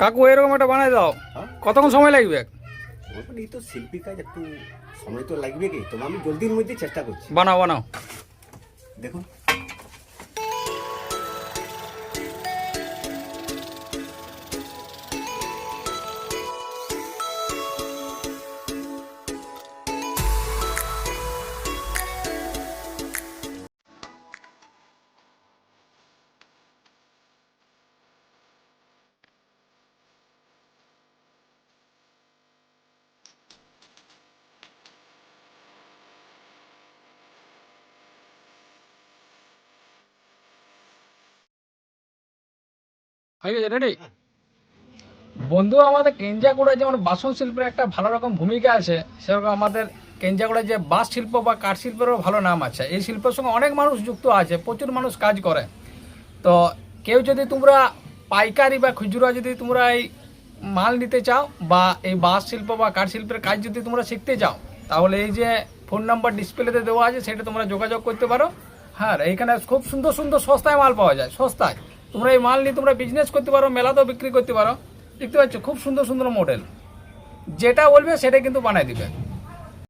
কাকু এরকম একটা বানাই দাও, হ্যাঁ? কতক্ষণ সময় লাগবে? এই তো শিল্পী কাজ, একটু সময় তো লাগবে কি, তবে আমি জলদির মধ্যে চেষ্টা করছি। বানাও বানাও। দেখুন, রেডি বন্ধু, আমাদের কেঞ্জাকুড়ায় যেমন বাসন শিল্পের একটা ভালো রকম ভূমিকা আছে, সেরকম আমাদের কেঞ্জাকুড়ায় যে বাঁশ শিল্প বা কাঠ শিল্পেরও ভালো নাম আছে। এই শিল্পের সঙ্গে অনেক মানুষ যুক্ত আছে, প্রচুর মানুষ কাজ করে। তো কেউ যদি তোমরা পাইকারি বা খুচরা যদি তোমরা এই মাল নিতে চাও, বা এই বাঁশ শিল্প বা কাঠ শিল্পের কাজ যদি তোমরা শিখতে চাও, তাহলে এই যে ফোন নাম্বার ডিসপ্লেতে দেওয়া আছে, সেটা তোমরা যোগাযোগ করতে পারো। হ্যাঁ, এইখানে খুব সুন্দর সুন্দর সস্তায় মাল পাওয়া যায়, সস্তায়। তোমরা এই মাল নিয়ে তোমরা বিজনেস করতে পারো, মেলাতেও বিক্রি করতে পারো। দেখতে পাচ্ছ খুব সুন্দর সুন্দর মডেল, যেটা বলবে সেটা কিন্তু বানাই দিবে।